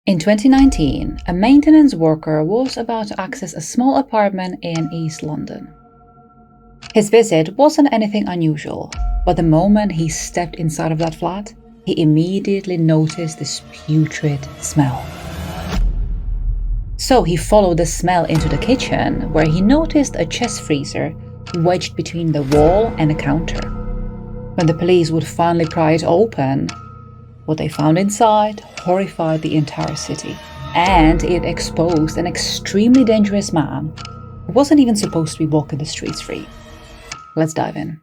In 2019, a maintenance worker was about to access a small apartment in East London. His visit wasn't anything unusual, but the moment he stepped inside of that flat, he immediately noticed this putrid smell. So he followed the smell into the kitchen, where he noticed a chest freezer wedged between the wall and a counter. When the police would finally pry it open, what they found inside horrified the entire city, and it exposed an extremely dangerous man who wasn't even supposed to be walking the streets free. Let's dive in.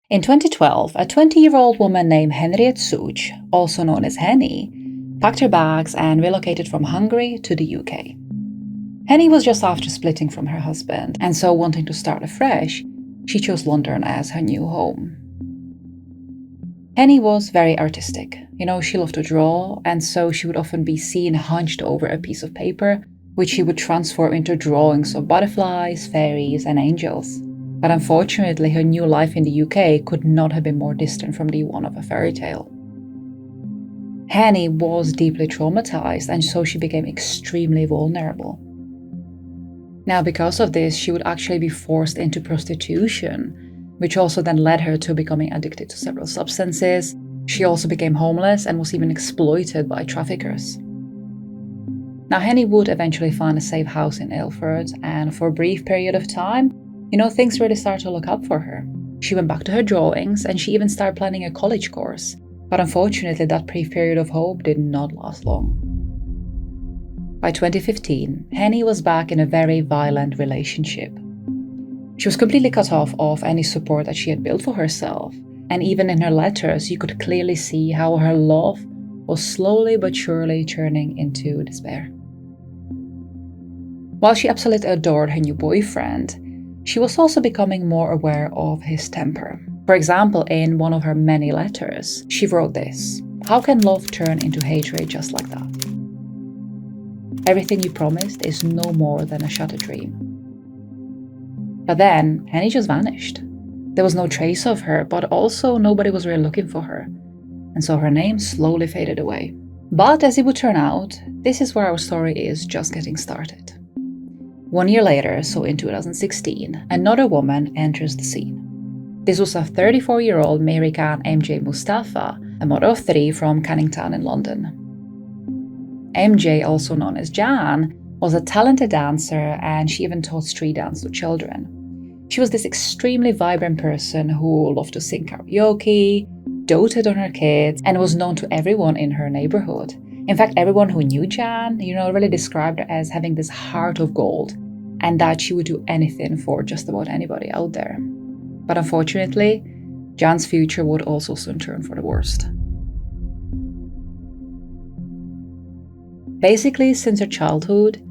In 2012, a 20-year-old woman named Henriett Szucs, also known as Heni, packed her bags and relocated from Hungary to the UK. Heni was just after splitting from her husband, and so wanting to start afresh, she chose London as her new home. Heni was very artistic. She loved to draw, and so she would often be seen hunched over a piece of paper, which she would transform into drawings of butterflies, fairies, and angels. But unfortunately, her new life in the UK could not have been more distant from the one of a fairy tale. Heni was deeply traumatized, and so she became extremely vulnerable. Now, because of this, she would actually be forced into prostitution, which also then led her to becoming addicted to several substances. She also became homeless and was even exploited by traffickers. Now, Heni would eventually find a safe house in Ilford, and for a brief period of time, things really started to look up for her. She went back to her drawings, and she even started planning a college course. But unfortunately, that brief period of hope did not last long. By 2015, Heni was back in a very violent relationship. She was completely cut off of any support that she had built for herself, and even in her letters, you could clearly see how her love was slowly but surely turning into despair. While she absolutely adored her new boyfriend, she was also becoming more aware of his temper. For example, in one of her many letters, she wrote this: "How can love turn into hatred just like that? Everything you promised is no more than a shattered dream." But then, Heni just vanished. There was no trace of her, but also nobody was really looking for her. And so her name slowly faded away. But as it would turn out, this is where our story is just getting started. 1 year later, so in 2016, another woman enters the scene. This was a 34-year-old Mihrican MJ Mustafa, a mother of 3 from Canning Town in London. MJ, also known as Jan, was a talented dancer, and she even taught street dance to children. She was this extremely vibrant person who loved to sing karaoke, doted on her kids, and was known to everyone in her neighborhood. In fact, everyone who knew Jan, really described her as having this heart of gold, and that she would do anything for just about anybody out there. But unfortunately, Jan's future would also soon turn for the worst. Basically, since her childhood,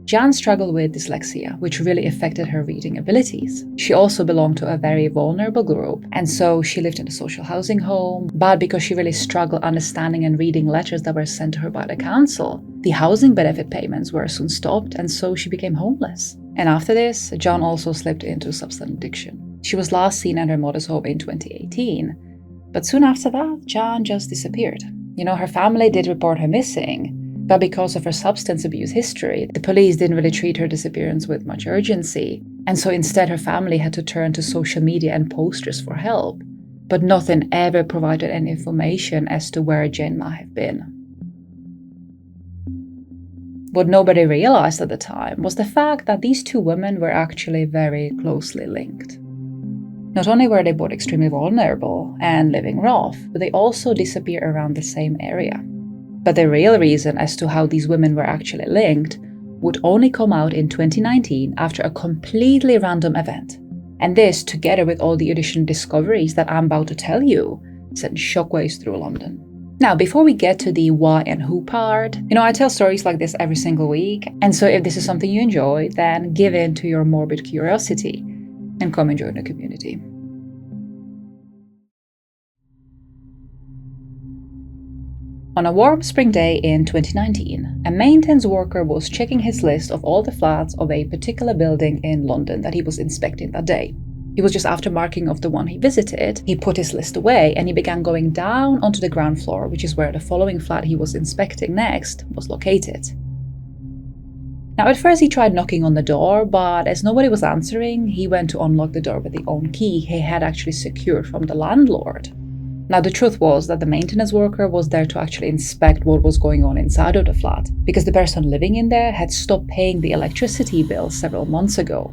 Jan struggled with dyslexia, which really affected her reading abilities. She also belonged to a very vulnerable group, and so she lived in a social housing home, but because she really struggled understanding and reading letters that were sent to her by the council, the housing benefit payments were soon stopped, and so she became homeless. And after this, Jan also slipped into substance addiction. She was last seen at her mother's home in 2018, but soon after that, Jan just disappeared. Her family did report her missing, but because of her substance abuse history, the police didn't really treat her disappearance with much urgency, and so instead her family had to turn to social media and posters for help. But nothing ever provided any information as to where Jane might have been. What nobody realized at the time was the fact that these 2 women were actually very closely linked. Not only were they both extremely vulnerable and living rough, but they also disappeared around the same area. But the real reason as to how these women were actually linked would only come out in 2019 after a completely random event. And this, together with all the additional discoveries that I'm about to tell you, sent shockwaves through London. Now, before we get to the why and who part, I tell stories like this every single week, and so if this is something you enjoy, then give in to your morbid curiosity and come and join the community. On a warm spring day in 2019, a maintenance worker was checking his list of all the flats of a particular building in London that he was inspecting that day. He was just after marking off the one he visited, he put his list away and he began going down onto the ground floor, which is where the following flat he was inspecting next was located. Now at first he tried knocking on the door, but as nobody was answering, he went to unlock the door with the own key he had actually secured from the landlord. Now the truth was that the maintenance worker was there to actually inspect what was going on inside of the flat, because the person living in there had stopped paying the electricity bill several months ago.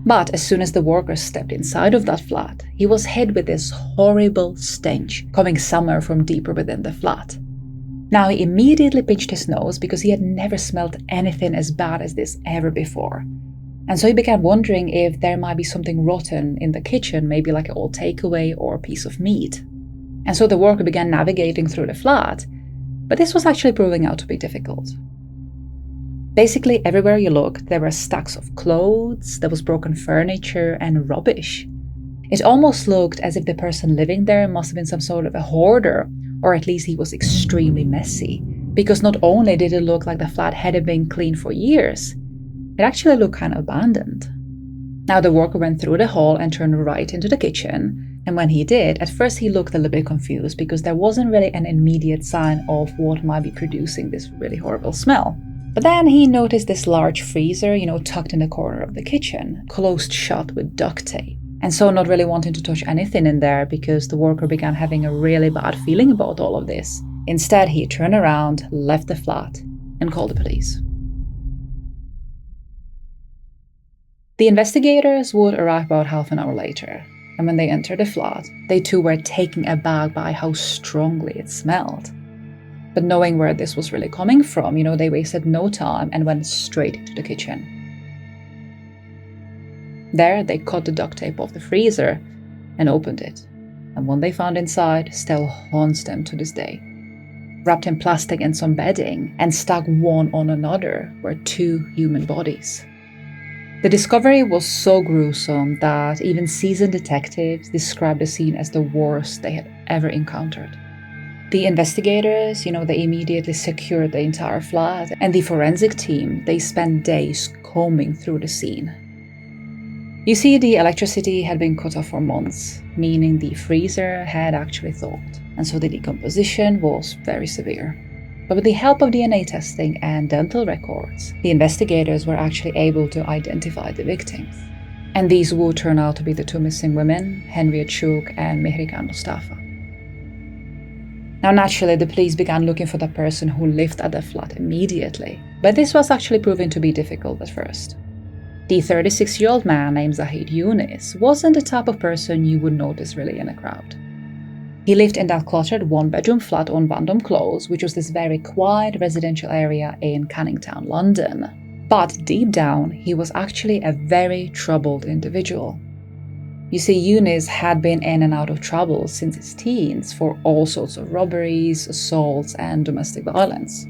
But as soon as the worker stepped inside of that flat, he was hit with this horrible stench coming somewhere from deeper within the flat. Now he immediately pinched his nose because he had never smelled anything as bad as this ever before. And so he began wondering if there might be something rotten in the kitchen, maybe like an old takeaway or a piece of meat. And so the worker began navigating through the flat, but this was actually proving out to be difficult. Basically, everywhere you looked, there were stacks of clothes, there was broken furniture and rubbish. It almost looked as if the person living there must have been some sort of a hoarder, or at least he was extremely messy, because not only did it look like the flat hadn't been cleaned for years, it actually looked kind of abandoned. Now the worker went through the hall and turned right into the kitchen, and when he did, at first he looked a little bit confused because there wasn't really an immediate sign of what might be producing this really horrible smell. But then he noticed this large freezer, tucked in the corner of the kitchen, closed shut with duct tape. And so not really wanting to touch anything in there because the worker began having a really bad feeling about all of this. Instead, he turned around, left the flat, and called the police. The investigators would arrive about half an hour later, and when they entered the flat, they too were taken aback by how strongly it smelled. But knowing where this was really coming from, they wasted no time and went straight to the kitchen. There, they cut the duct tape off the freezer and opened it. And what they found inside still haunts them to this day. Wrapped in plastic and some bedding and stuck one on another were 2 human bodies. The discovery was so gruesome that even seasoned detectives described the scene as the worst they had ever encountered. The investigators, they immediately secured the entire flat, and the forensic team, they spent days combing through the scene. You see, the electricity had been cut off for months, meaning the freezer had actually thawed, and so the decomposition was very severe. But with the help of DNA testing and dental records, the investigators were actually able to identify the victims. And these would turn out to be the 2 missing women, Henriett Szucs and Mihrican Mustafa. Now naturally, the police began looking for the person who lived at the flat immediately, but this was actually proving to be difficult at first. The 36-year-old man named Zahid Younis wasn't the type of person you would notice really in a crowd. He lived in that cluttered 1-bedroom flat on Vandom Close, which was this very quiet residential area in Canning Town, London. But deep down, he was actually a very troubled individual. You see, Younis had been in and out of trouble since his teens for all sorts of robberies, assaults, and domestic violence.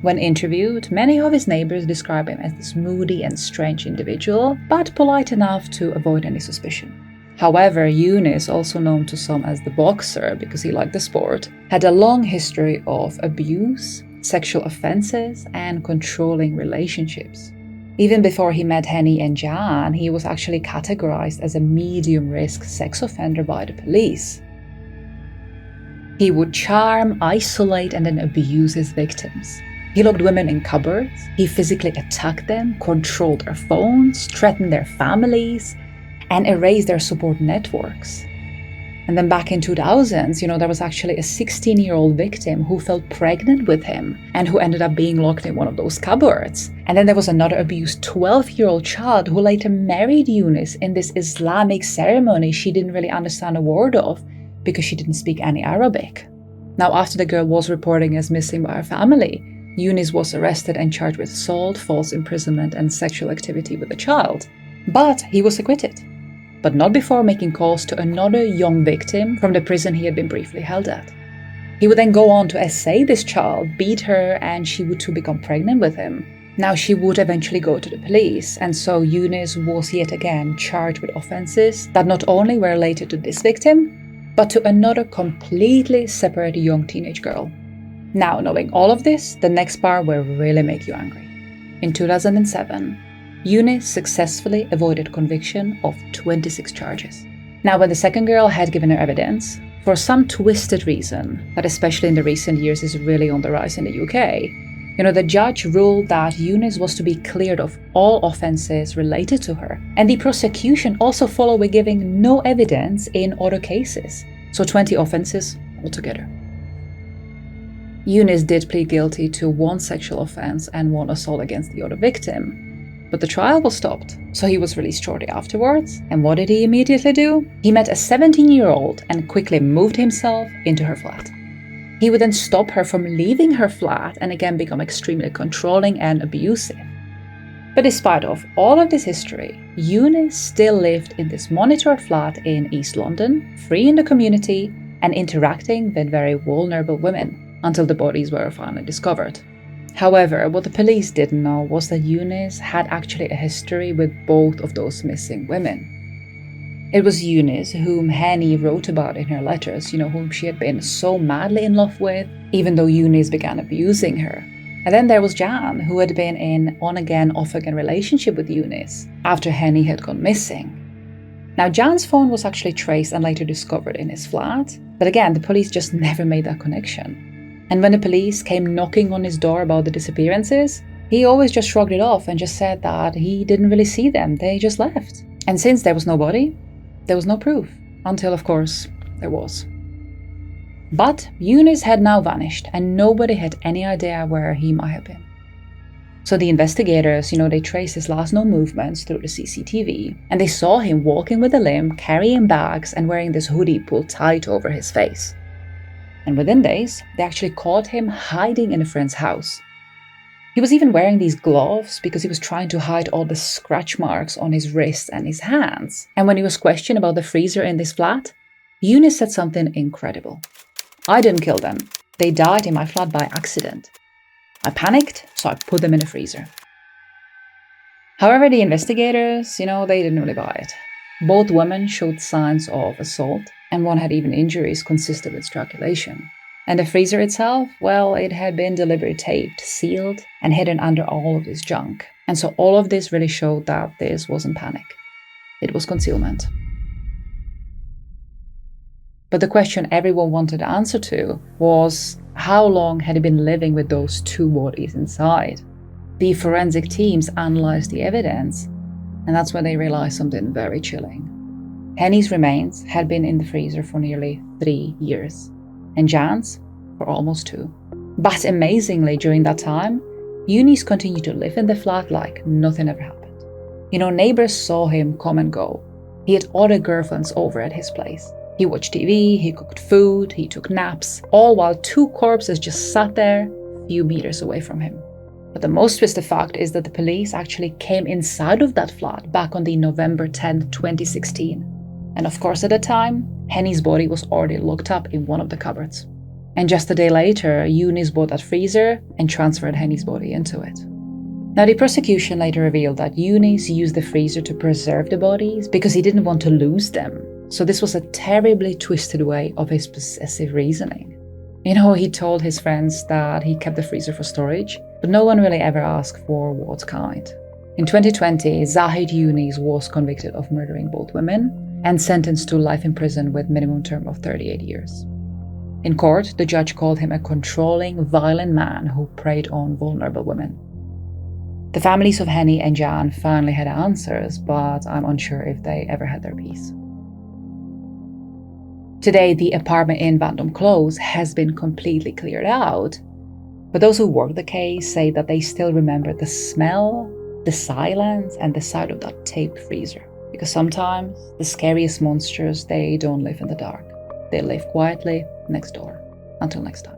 When interviewed, many of his neighbors describe him as this moody and strange individual, but polite enough to avoid any suspicion. However, Younis, also known to some as the Boxer because he liked the sport, had a long history of abuse, sexual offenses, and controlling relationships. Even before he met Heni and Jan, he was actually categorized as a medium-risk sex offender by the police. He would charm, isolate, and then abuse his victims. He locked women in cupboards, he physically attacked them, controlled their phones, threatened their families, and erased their support networks. And then back in 2000s, there was actually a 16-year-old victim who fell pregnant with him and who ended up being locked in one of those cupboards. And then there was another abused 12-year-old child who later married Younis in this Islamic ceremony she didn't really understand a word of because she didn't speak any Arabic. Now, after the girl was reporting as missing by her family, Younis was arrested and charged with assault, false imprisonment, and sexual activity with a child. But he was acquitted. But not before making calls to another young victim from the prison he had been briefly held at. He would then go on to essay this child, beat her, and she would too become pregnant with him. Now she would eventually go to the police, and so Younis was yet again charged with offenses that not only were related to this victim, but to another completely separate young teenage girl. Now, knowing all of this, the next part will really make you angry. In 2007, Younis successfully avoided conviction of 26 charges. Now, when the second girl had given her evidence, for some twisted reason that especially in the recent years is really on the rise in the UK, the judge ruled that Younis was to be cleared of all offences related to her. And the prosecution also followed with giving no evidence in other cases. So 20 offences altogether. Younis did plead guilty to one sexual offence and one assault against the other victim. But the trial was stopped, so he was released shortly afterwards. And what did he immediately do? He met a 17-year-old and quickly moved himself into her flat. He would then stop her from leaving her flat and again become extremely controlling and abusive. But despite of all of this history, Younis still lived in this monitored flat in East London, free in the community and interacting with very vulnerable women until the bodies were finally discovered. However, what the police didn't know was that Younis had actually a history with both of those missing women. It was Younis whom Heni wrote about in her letters, whom she had been so madly in love with, even though Younis began abusing her. And then there was Jan, who had been in on-again, off-again relationship with Younis after Heni had gone missing. Now, Jan's phone was actually traced and later discovered in his flat, but again, the police just never made that connection. And when the police came knocking on his door about the disappearances, he always just shrugged it off and just said that he didn't really see them, they just left. And since there was no body, there was no proof, until of course there was. But Younis had now vanished and nobody had any idea where he might have been. So the investigators, they traced his last known movements through the CCTV and they saw him walking with a limp, carrying bags and wearing this hoodie pulled tight over his face. And within days, they actually caught him hiding in a friend's house. He was even wearing these gloves because he was trying to hide all the scratch marks on his wrists and his hands. And when he was questioned about the freezer in this flat, Younis said something incredible. "I didn't kill them. They died in my flat by accident. I panicked, so I put them in a freezer." However, the investigators, they didn't really buy it. Both women showed signs of assault, and one had even injuries consistent with strangulation. And the freezer itself, well, it had been deliberately taped, sealed, and hidden under all of this junk. And so all of this really showed that this wasn't panic. It was concealment. But the question everyone wanted to answer to was, how long had he been living with those two bodies inside? The forensic teams analyzed the evidence, and that's when they realized something very chilling. Heni's remains had been in the freezer for nearly 3 years. And Jan's for almost 2. But amazingly, during that time, Younis continued to live in the flat like nothing ever happened. Neighbors saw him come and go. He had other girlfriends over at his place. He watched TV, he cooked food, he took naps, all while 2 corpses just sat there a few meters away from him. But the most twisted fact is that the police actually came inside of that flat back on the November 10th, 2016. And of course, at the time, Heni's body was already locked up in one of the cupboards. And just a day later, Younis bought that freezer and transferred Heni's body into it. Now, the prosecution later revealed that Younis used the freezer to preserve the bodies because he didn't want to lose them. So this was a terribly twisted way of his possessive reasoning. He told his friends that he kept the freezer for storage, but no one really ever asked for what kind. In 2020, Zahid Younis was convicted of murdering both women and sentenced to life in prison with minimum term of 38 years. In court, the judge called him a controlling, violent man who preyed on vulnerable women. The families of Heni and Jan finally had answers, but I'm unsure if they ever had their peace. Today, the apartment in Bandom Close has been completely cleared out, but those who worked the case say that they still remember the smell, the silence, and the sight of that taped freezer. Because sometimes the scariest monsters, they don't live in the dark. They live quietly next door. Until next time.